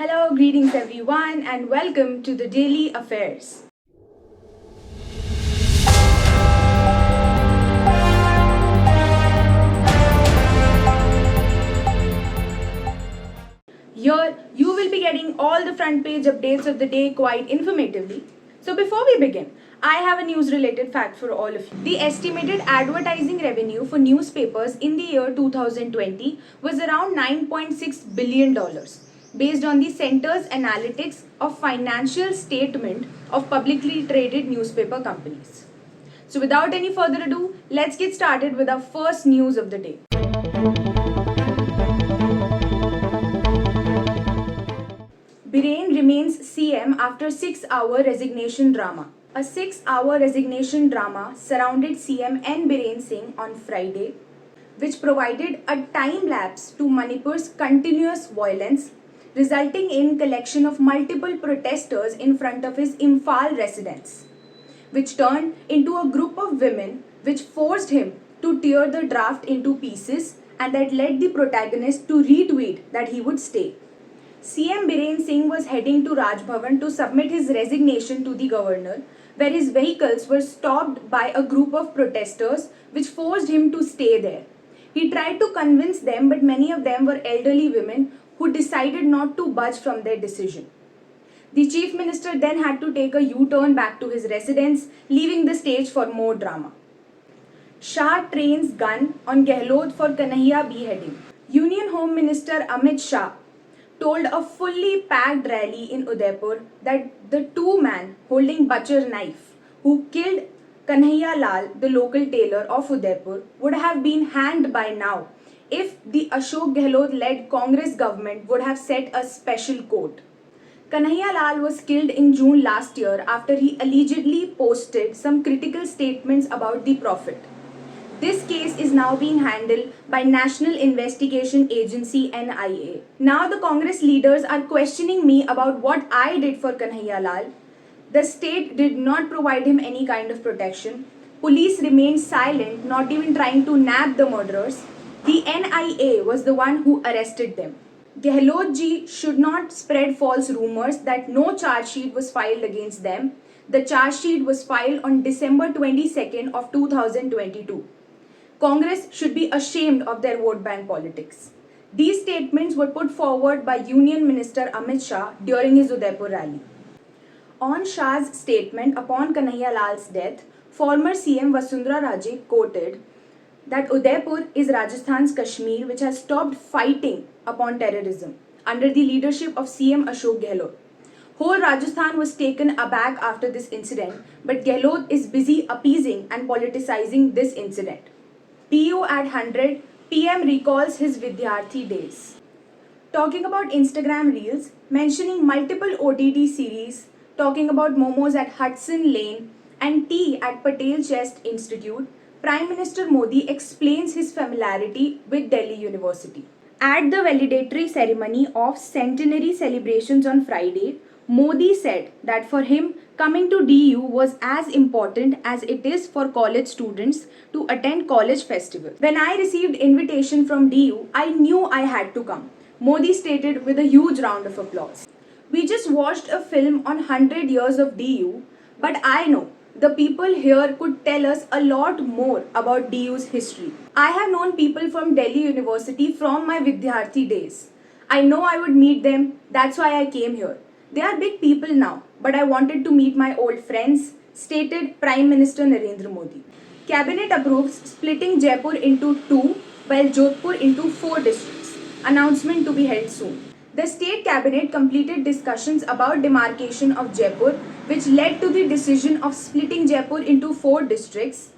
Hello, greetings everyone, and welcome to the Daily Affairs. Here, you will be getting all the front page updates of the day quite informatively. So, before we begin, I have a news related fact for all of you. The estimated advertising revenue for newspapers in the year 2020 was around $9.6 billion, based on the Center's analytics of financial statement of publicly traded newspaper companies. So, without any further ado, let's get started with our first news of the day. Biren remains CM after 6-hour resignation drama. A 6-hour resignation drama surrounded CM N. Biren Singh on Friday, which provided a time lapse to Manipur's continuous violence, resulting in collection of multiple protesters in front of his Imphal residence, which turned into a group of women which forced him to tear the draft into pieces and that led the protagonist to retweet that he would stay. CM Biren Singh was heading to Raj Bhavan to submit his resignation to the governor, where his vehicles were stopped by a group of protesters which forced him to stay there. He tried to convince them, but many of them were elderly women who decided not to budge from their decision. The chief minister then had to take a U-turn back to his residence, leaving the stage for more drama. Shah trains gun on Gehlot for Kanhaiya beheading. Union Home Minister Amit Shah told a fully packed rally in Udaipur that the two-man holding butcher knife who killed Kanhaiya Lal, the local tailor of Udaipur, would have been hanged by now if the Ashok Gehlot-led Congress government would have set a special court. Kanhaiya Lal was killed in June last year after he allegedly posted some critical statements about the Prophet. This case is now being handled by National Investigation Agency NIA. Now the Congress leaders are questioning me about what I did for Kanhaiya Lal. The state did not provide him any kind of protection. Police remained silent, not even trying to nab the murderers. The NIA was the one who arrested them. Gehlot ji should not spread false rumors that no charge sheet was filed against them. The charge sheet was filed on December 22nd of 2022. Congress should be ashamed of their vote bank politics. These statements were put forward by Union Minister Amit Shah during his Udaipur rally. On Shah's statement upon Kanhaiya Lal's death, former CM Vasundhara Raje quoted that Udaipur is Rajasthan's Kashmir, which has stopped fighting upon terrorism under the leadership of CM Ashok Gehlot. Whole Rajasthan was taken aback after this incident, but Gehlot is busy appeasing and politicizing this incident. DU at 100, PM recalls his Vidyarthi days. Talking about Instagram Reels, mentioning multiple OTT series, talking about momos at Hudson Lane and tea at Patel Chest Institute, Prime Minister Modi explains his familiarity with Delhi University. At the validatory ceremony of centenary celebrations on Friday, Modi said that for him, coming to DU was as important as it is for college students to attend college festivals. When I received invitation from DU, I knew I had to come, Modi stated with a huge round of applause. We just watched a film on 100 years of DU, but I know the people here could tell us a lot more about DU's history. I have known people from Delhi University from my Vidyarthi days. I know I would meet them, that's why I came here. They are big people now, but I wanted to meet my old friends, stated Prime Minister Narendra Modi. Cabinet approves splitting Jaipur into 2 while Jodhpur into 4 districts. Announcement to be held soon. The state cabinet completed discussions about demarcation of Jaipur, which led to the decision of splitting Jaipur into 4 districts.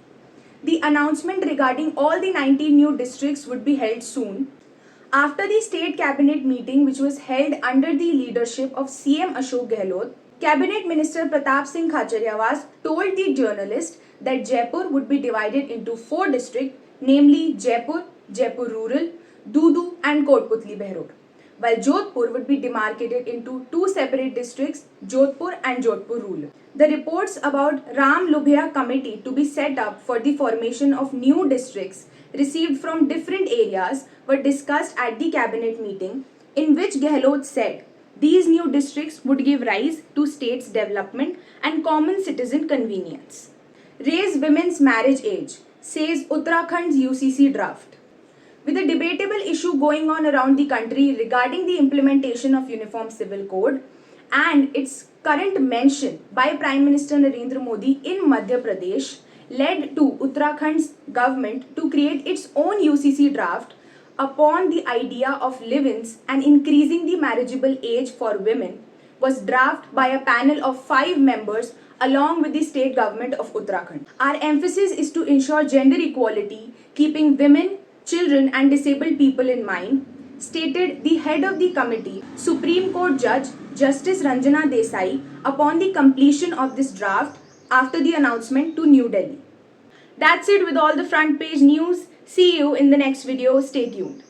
The announcement regarding all the 19 new districts would be held soon. After the state cabinet meeting, which was held under the leadership of CM Ashok Gehlot, Cabinet Minister Pratap Singh Khacharyawaz told the journalist that Jaipur would be divided into 4 districts, namely Jaipur, Jaipur Rural, Dudu and Kotputli Behror, while Jodhpur would be demarcated into 2 separate districts, Jodhpur and Jodhpur Rural. The reports about Ram Lubhia committee to be set up for the formation of new districts received from different areas were discussed at the cabinet meeting, in which Gehlot said These new districts would give rise to states' development and common citizen convenience. Raise women's marriage age, says Uttarakhand's UCC draft. With a debatable issue going on around the country regarding the implementation of Uniform Civil Code and its current mention by Prime Minister Narendra Modi in Madhya Pradesh, led to Uttarakhand's government to create its own UCC draft upon the idea of live-ins and increasing the marriageable age for women was drafted by a panel of 5 members along with the state government of Uttarakhand. Our emphasis is to ensure gender equality, keeping women, children and disabled people in mind, stated the head of the committee, Supreme Court Judge Justice Ranjana Desai, upon the completion of this draft after the announcement to New Delhi. That's it with all the front page news. See you in the next video. Stay tuned.